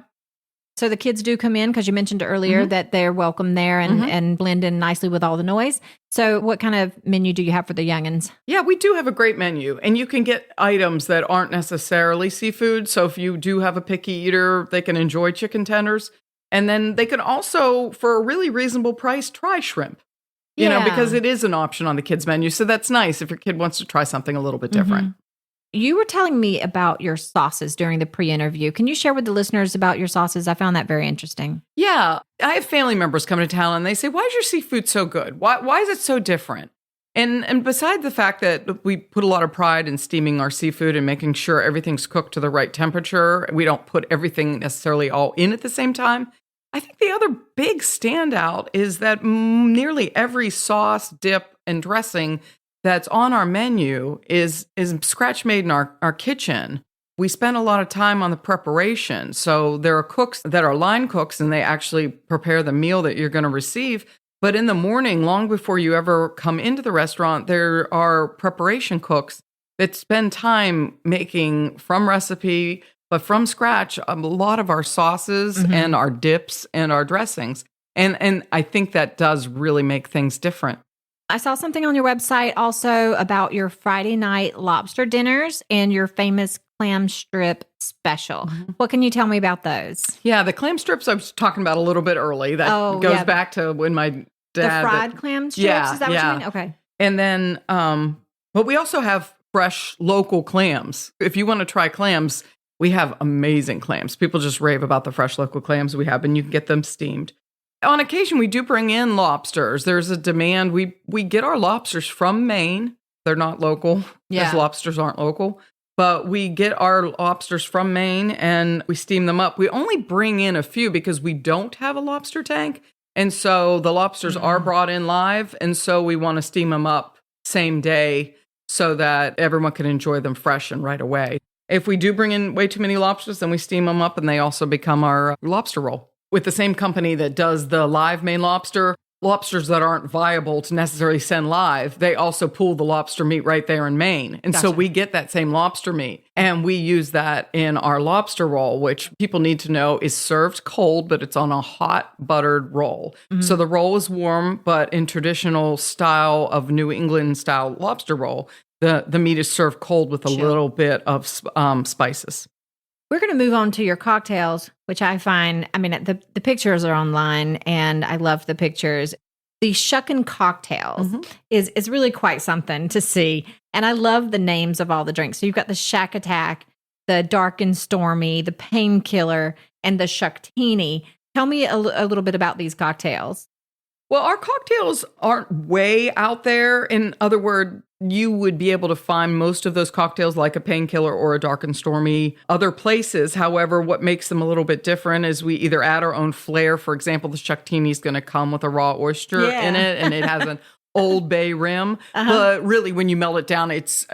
S1: So the kids do come in because you mentioned earlier that they're welcome there and blend in nicely with all the noise. So what kind of menu do you have for the youngins? Yeah,
S2: we do have a great menu, and you can get items that aren't necessarily seafood. So if you do have a picky eater, they can enjoy chicken tenders. And then they can also, for a really reasonable price, try shrimp. You know, because it is an option on the kids' menu. So that's nice if your kid wants to try something a little bit different.
S1: You were telling me about your sauces during the pre-interview. Can you share with the listeners about your sauces? I found that very interesting.
S2: Yeah. I have family members come to town and they say, why is your seafood so good? Why is it so different? And besides the fact that we put a lot of pride in steaming our seafood and making sure everything's cooked to the right temperature, we don't put everything necessarily all in at the same time. I think the other big standout is that nearly every sauce, dip, and dressing that's on our menu is scratch made in our kitchen. We spend a lot of time on the preparation. So there are cooks that are line cooks, and they actually prepare the meal that you're going to receive. But in the morning, long before you ever come into the restaurant, there are preparation cooks that spend time making from recipe, but from scratch, a lot of our sauces and our dips and our dressings. And I think that does really make things different.
S1: I saw something on your website also about your Friday night lobster dinners and your famous clam strip special. What can you tell me about those?
S2: Yeah, the clam strips I was talking about a little bit early. That goes back to when my dad...
S1: The fried clam strips? Is that what you mean? Okay.
S2: And then, but we also have fresh local clams. If you want to try clams, we have amazing clams. People just rave about the fresh local clams we have, and you can get them steamed. On occasion, we do bring in lobsters. There's a demand. We get our lobsters from Maine. They're not local, because lobsters aren't local. But we get our lobsters from Maine, and we steam them up. We only bring in a few because we don't have a lobster tank. And so the lobsters are brought in live, and so we want to steam them up same day so that everyone can enjoy them fresh and right away. If we do bring in way too many lobsters, then we steam them up, and they also become our lobster roll. With the same company that does the live Maine lobster, lobsters that aren't viable to necessarily send live, they also pull the lobster meat right there in Maine. And so we get that same lobster meat, and we use that in our lobster roll, which people need to know is served cold, but it's on a hot buttered roll. So the roll is warm, but in traditional style of New England style lobster roll, the meat is served cold with a little bit of spices.
S1: We're going to move on to your cocktails, which I find, I mean, the pictures are online, and I love the pictures. The Shuckin cocktails is really quite something to see. And I love the names of all the drinks. So you've got the Shack Attack, the Dark and Stormy, the Painkiller, and the Shucktini. Tell me a little bit about these cocktails.
S2: Well, our cocktails aren't way out there. In other words, you would be able to find most of those cocktails like a Painkiller or a Dark and Stormy other places. However, what makes them a little bit different is we either add our own flair. For example, the Shucktini is going to come with a raw oyster in it, and it has an Old Bay rim. But really, when you melt it down, it's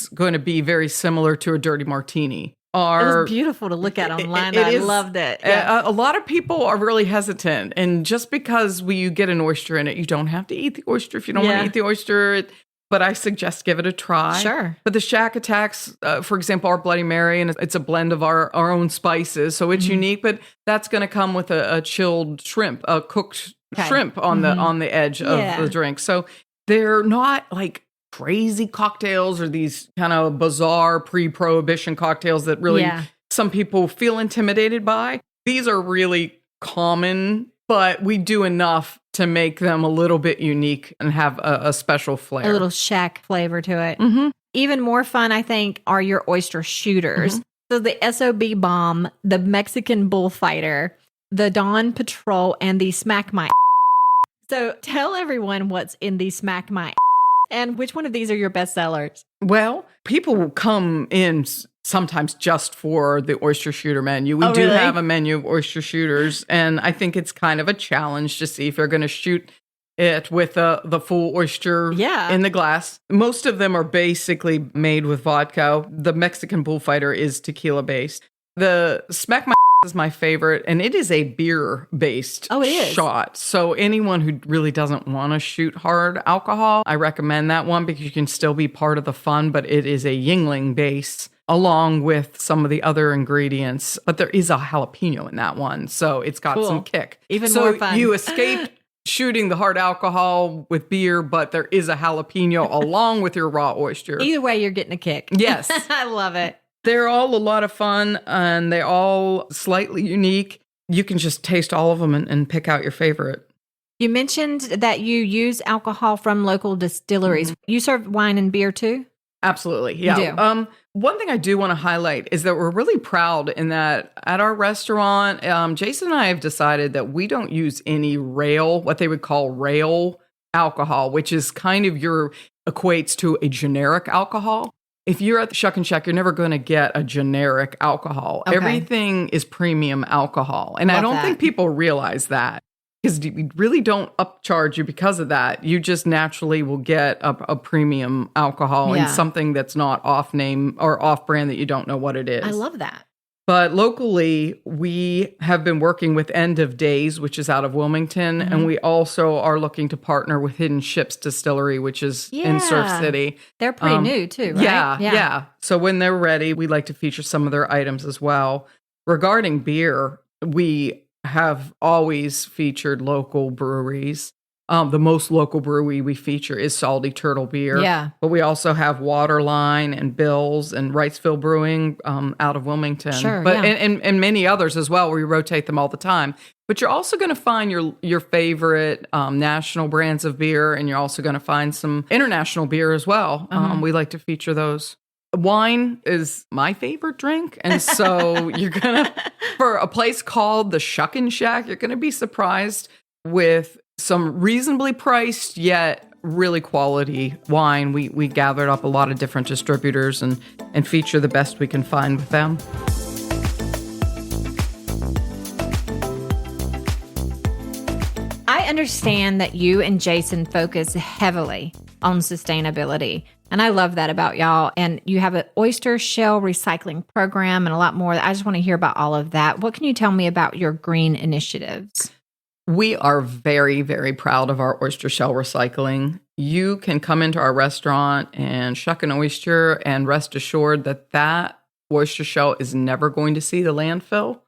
S2: going to be very similar to a dirty martini.
S1: It was beautiful to look at online. I loved it.
S2: Yeah. A lot of people are really hesitant. And just because you get an oyster in it, you don't have to eat the oyster if you don't want to eat the oyster. But I suggest give it a try.
S1: Sure.
S2: But the Shack Attacks, for example, our Bloody Mary, and it's a blend of our own spices. So it's unique, but that's going to come with a chilled shrimp, a cooked shrimp on the edge of the drink. So they're not like crazy cocktails or these kind of bizarre pre-prohibition cocktails that really some people feel intimidated by. These are really common, but we do enough to make them a little bit unique and have a special flair.
S1: A little shack flavor to it. Even more fun, I think, are your oyster shooters. So the SOB Bomb, the Mexican Bullfighter, the Dawn Patrol, and the Smack My. So tell everyone what's in the Smack My. And which one of these are your best sellers?
S2: Well, people will come in sometimes just for the oyster shooter menu. We do have a menu of oyster shooters, and I think it's kind of a challenge to see if you're going to shoot it with the full oyster in the glass. Most of them are basically made with vodka. The Mexican bullfighter is tequila based. The Smack My is my favorite, and it is a beer-based shot. So anyone who really doesn't want to shoot hard alcohol, I recommend that one because you can still be part of the fun, but it is a Yingling base along with some of the other ingredients. But there is a jalapeno in that one, so it's got some kick.
S1: Even more fun.
S2: So you escape shooting the hard alcohol with beer, but there is a jalapeno along with your raw oyster.
S1: Either way, you're getting a kick.
S2: Yes.
S1: I love it.
S2: They're all a lot of fun, and they're all slightly unique. You can just taste all of them and pick out your favorite.
S1: You mentioned that you use alcohol from local distilleries. Mm-hmm. You serve wine and beer too?
S2: Absolutely, yeah.
S1: You do.
S2: One thing I do want to highlight is that we're really proud in that at our restaurant, Jason and I have decided that we don't use any what they would call rail alcohol, which is kind of equates to a generic alcohol. If you're at the Shuckin Shack, you're never going to get a generic alcohol. Okay. Everything is premium alcohol. And I don't think people realize that because we really don't upcharge you because of that. You just naturally will get a premium alcohol and something that's not off name or off brand that you don't know what it is.
S1: I love that.
S2: But locally, we have been working with End of Days, which is out of Wilmington. Mm-hmm. And we also are looking to partner with Hidden Ships Distillery, which is in Surf City.
S1: They're pretty new too, right?
S2: Yeah. So when they're ready, we'd like to feature some of their items as well. Regarding beer, we have always featured local breweries. The most local brewery we feature is Salty Turtle Beer.
S1: Yeah.
S2: But we also have Waterline and Bill's and Wrightsville Brewing out of Wilmington.
S1: Sure,
S2: but and many others as well. We rotate them all the time. But you're also going to find your favorite national brands of beer, and you're also going to find some international beer as well. We like to feature those. Wine is my favorite drink. And so you're going to, for a place called the Shuckin Shack, you're going to be surprised with some reasonably priced yet really quality wine. We gathered up a lot of different distributors and feature the best we can find with them.
S1: I understand that you and Jason focus heavily on sustainability. And I love that about y'all. And you have an oyster shell recycling program and a lot more. I just want to hear about all of that. What can you tell me about your green initiatives?
S2: We are very, very proud of our oyster shell recycling. You can come into our restaurant and shuck an oyster and rest assured that oyster shell is never going to see the landfill.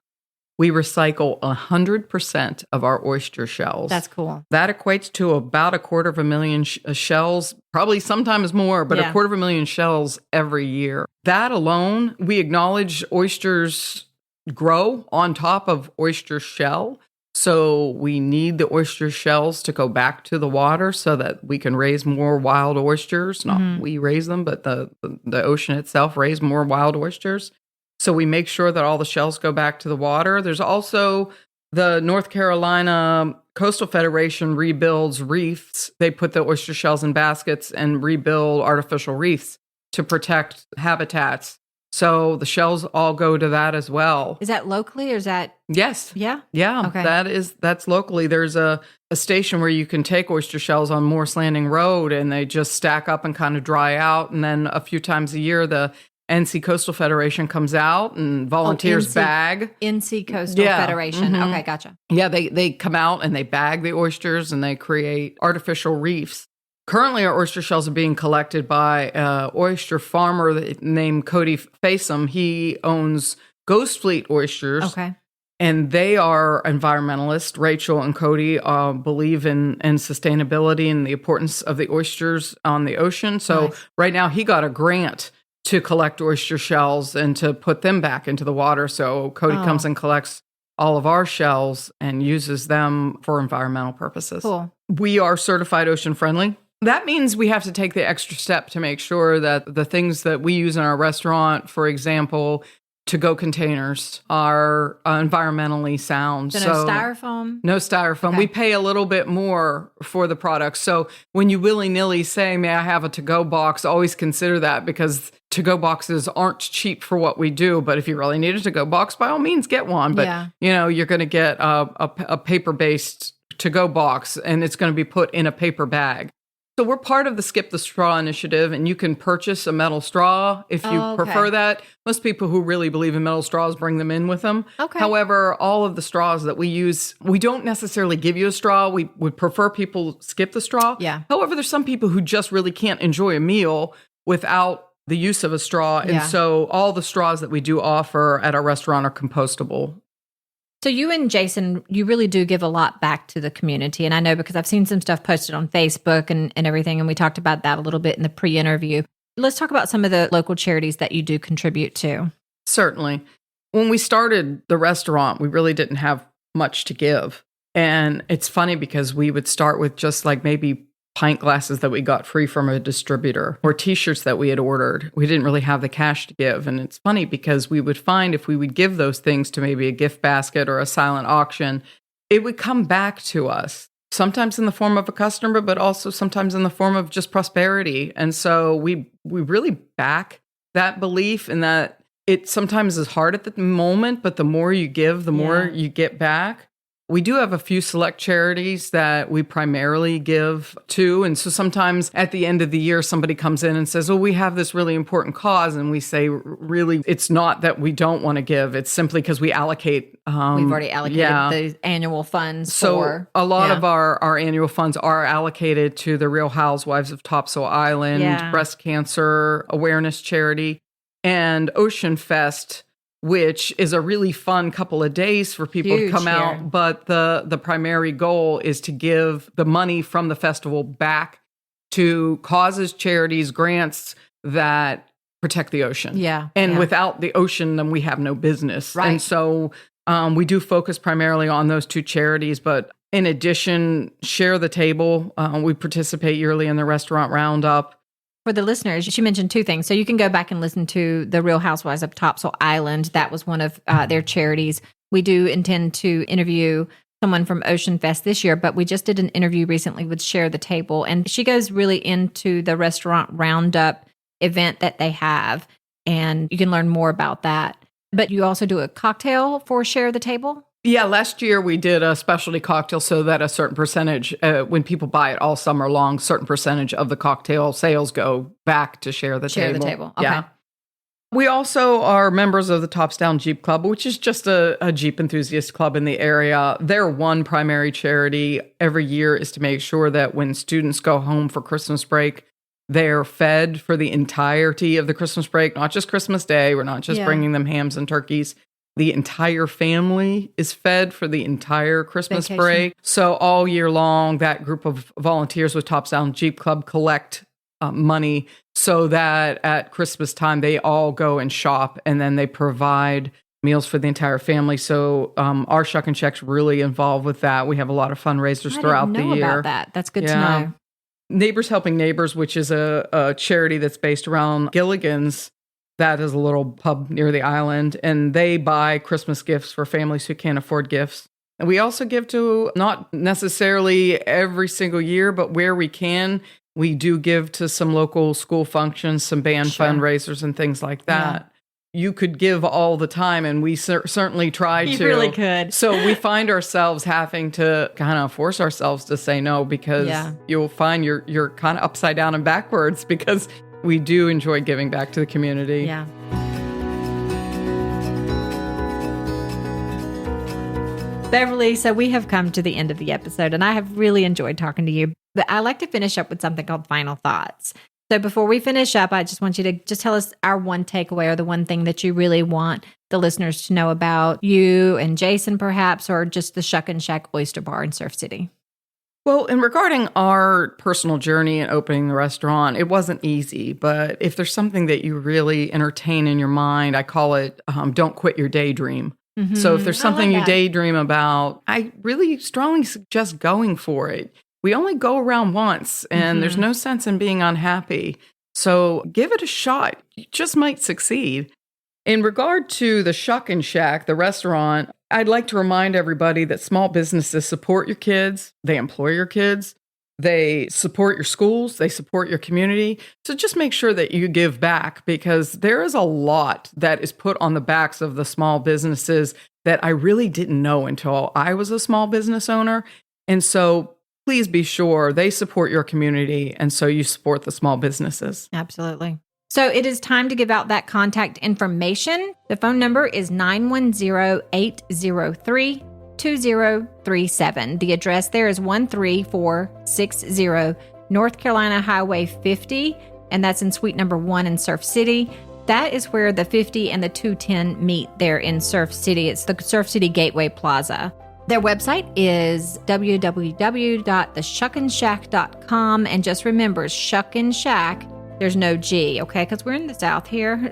S2: We recycle 100% of our oyster shells.
S1: That's cool.
S2: That equates to about 250,000 shells, probably sometimes more, but 250,000 shells every year. That alone, we acknowledge oysters grow on top of oyster shell. So we need the oyster shells to go back to the water so that we can raise more wild oysters. Not we raise them, but the ocean itself raise more wild oysters. So we make sure that all the shells go back to the water. There's also the North Carolina Coastal Federation rebuilds reefs. They put the oyster shells in baskets and rebuild artificial reefs to protect habitats. So the shells all go to that as well.
S1: Is that locally or is that?
S2: Yes.
S1: Yeah?
S2: Yeah.
S1: Okay.
S2: That's locally. There's a station where you can take oyster shells on Morse Landing Road and they just stack up and kind of dry out. And then a few times a year, the NC Coastal Federation comes out and volunteers bag.
S1: NC Coastal Federation.
S2: Mm-hmm.
S1: Okay, gotcha.
S2: Yeah, they come out and they bag the oysters and they create artificial reefs. Currently, our oyster shells are being collected by an oyster farmer named Cody Fasum. He owns Ghost Fleet Oysters.
S1: Okay.
S2: And they are environmentalists. Rachel and Cody believe in sustainability and the importance of the oysters on the ocean. So right now, he got a grant to collect oyster shells and to put them back into the water. So Cody comes and collects all of our shells and uses them for environmental purposes.
S1: Cool.
S2: We are certified ocean friendly. That means we have to take the extra step to make sure that the things that we use in our restaurant, for example, to-go containers are environmentally sound.
S1: So no styrofoam?
S2: No styrofoam.
S1: Okay.
S2: We pay a little bit more for the product. So when you willy-nilly say, may I have a to-go box, always consider that because to-go boxes aren't cheap for what we do. But if you really need a to-go box, by all means, get one. But, you're going to get a paper-based to-go box, and it's going to be put in a paper bag. So we're part of the Skip the Straw initiative, and you can purchase a metal straw if you prefer that. Most people who really believe in metal straws bring them in with them.
S1: Okay.
S2: However, all of the straws that we use, we don't necessarily give you a straw. We would prefer people skip the straw.
S1: Yeah.
S2: However, there's some people who just really can't enjoy a meal without the use of a straw. And so all the straws that we do offer at our restaurant are compostable.
S1: So you and Jason, you really do give a lot back to the community. And I know because I've seen some stuff posted on Facebook and everything, and we talked about that a little bit in the pre-interview. Let's talk about some of the local charities that you do contribute to.
S2: Certainly. When we started the restaurant, we really didn't have much to give. And it's funny because we would start with just like maybe pint glasses that we got free from a distributor or T-shirts that we had ordered. We didn't really have the cash to give. And it's funny because we would find if we would give those things to maybe a gift basket or a silent auction, it would come back to us, sometimes in the form of a customer, but also sometimes in the form of just prosperity. And so we really back that belief, in that it sometimes is hard at the moment, but the more you give, the more you get back. We do have a few select charities that we primarily give to. And so sometimes at the end of the year, somebody comes in and says, oh, we have this really important cause. And we say, really, it's not that we don't want to give. It's simply because we allocate.
S1: We've already allocated the annual funds.
S2: So a lot of our annual funds are allocated to the Real Housewives of Topsail Island, breast cancer awareness charity, and Ocean Fest, which is a really fun couple of days for people to come out. But the primary goal is to give the money from the festival back to causes, charities, grants that protect the ocean. And without the ocean, then we have no business.
S1: Right.
S2: And so we do focus primarily on those two charities. But in addition, Share the Table. We participate yearly in the restaurant roundup.
S1: For the listeners, she mentioned two things. So you can go back and listen to the Real Housewives of Topsail Island. That was one of their charities. We do intend to interview someone from Ocean Fest this year, but we just did an interview recently with Share the Table, and she goes really into the restaurant roundup event that they have, and you can learn more about that. But you also do a cocktail for Share the Table?
S2: Yeah, last year we did a specialty cocktail so that a certain percentage, when people buy it all summer long, certain percentage of the cocktail sales go back to Share the Table.
S1: Share the Table, okay.
S2: Yeah. We also are members of the Topsail Jeep Club, which is just a Jeep enthusiast club in the area. Their one primary charity every year is to make sure that when students go home for Christmas break, they're fed for the entirety of the Christmas break, not just Christmas Day. We're not just bringing them hams and turkeys. The entire family is fed for the entire Christmas break. So all year long, that group of volunteers with Topsail Jeep Club collect money so that at Christmas time, they all go and shop, and then they provide meals for the entire family. So our Shuckin Shack's really involved with that. We have a lot of fundraisers throughout the year.
S1: I didn't know about that. That's good to know.
S2: Neighbors Helping Neighbors, which is a charity that's based around Gilligan's. That is a little pub near the island, and they buy Christmas gifts for families who can't afford gifts. And we also give to, not necessarily every single year, but where we can, we do give to some local school functions, some band fundraisers and things like that. You could give all the time, and we certainly try to.
S1: You really could.
S2: So we find ourselves having to kind of force ourselves to say no, because you'll find you're kind of upside down and backwards, because we do enjoy giving back to the community.
S1: Yeah. Beverly, so we have come to the end of the episode, and I have really enjoyed talking to you. But I like to finish up with something called final thoughts. So before we finish up, I just want you to just tell us our one takeaway, or the one thing that you really want the listeners to know about you and Jason, perhaps, or just the Shuckin Shack Oyster Bar in Surf City.
S2: Well, in regarding our personal journey in opening the restaurant, it wasn't easy. But if there's something that you really entertain in your mind, I call it don't quit your daydream. Mm-hmm. So if there's something you daydream about, I really strongly suggest going for it. We only go around once, and there's no sense in being unhappy. So give it a shot. You just might succeed. In regard to the Shuckin Shack, the restaurant, I'd like to remind everybody that small businesses support your kids, they employ your kids, they support your schools, they support your community. So just make sure that you give back, because there is a lot that is put on the backs of the small businesses that I really didn't know until I was a small business owner. And so please be sure they support your community, and so you support the small businesses.
S1: Absolutely. So it is time to give out that contact information. The phone number is 910-803-2037. The address there is 13460 North Carolina Highway 50, and that's in suite number 1 in Surf City. That is where the 50 and the 210 meet there in Surf City. It's the Surf City Gateway Plaza. Their website is www.theshuckinshack.com. And just remember, Shuckin Shack, there's no G, okay? Because we're in the South here.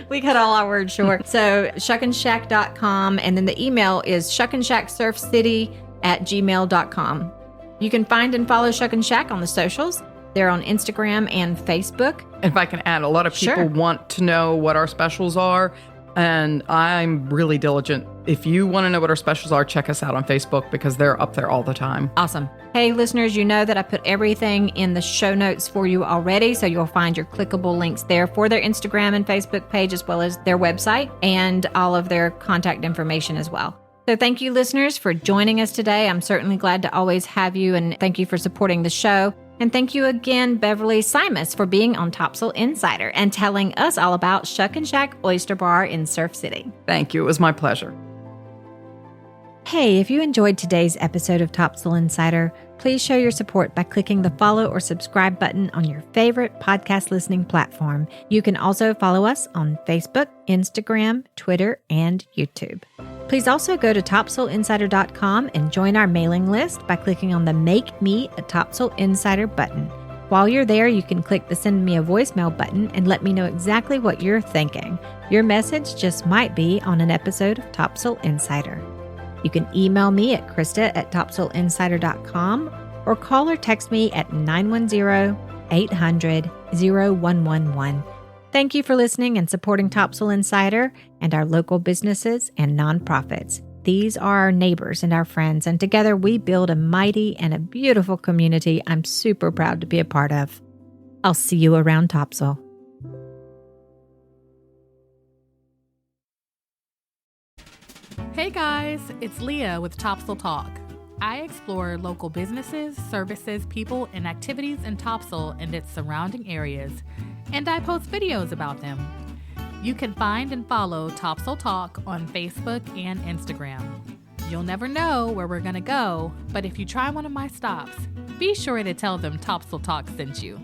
S1: We cut all our words short. So ShuckinShack.com. And then the email is ShuckinShackSurfCity@gmail.com. You can find and follow Shuckin Shack on the socials. They're on Instagram and Facebook.
S2: If I can add, a lot of people want to know what our specials are, and I'm really diligent. If you want to know what our specials are, check us out on Facebook because they're up there all the time.
S1: Awesome. Hey, listeners, you know that I put everything in the show notes for you already, so you'll find your clickable links there for their Instagram and Facebook page, as well as their website and all of their contact information as well. So thank you, listeners, for joining us today. I'm certainly glad to always have you, and thank you for supporting the show. And thank you again, Beverly Simas, for being on Topsail Insider and telling us all about Shuckin Shack Oyster Bar in Surf City.
S2: Thank you. It was my pleasure.
S1: Hey, if you enjoyed today's episode of Topsail Insider, please show your support by clicking the follow or subscribe button on your favorite podcast listening platform. You can also follow us on Facebook, Instagram, Twitter, and YouTube. Please also go to topsailinsider.com and join our mailing list by clicking on the Make Me a Topsail Insider button. While you're there, you can click the Send Me a Voicemail button and let me know exactly what you're thinking. Your message just might be on an episode of Topsail Insider. You can email me at krista@topsailinsider.com or call or text me at 910-800-0111. Thank you for listening and supporting Topsail Insider and our local businesses and nonprofits. These are our neighbors and our friends, and together we build a mighty and a beautiful community I'm super proud to be a part of. I'll see you around Topsail.
S3: Hey guys, it's Leah with Topsail Talk. I explore local businesses, services, people, and activities in Topsail and its surrounding areas, and I post videos about them. You can find and follow Topsail Talk on Facebook and Instagram. You'll never know where we're going to go, but if you try one of my stops, be sure to tell them Topsail Talk sent you.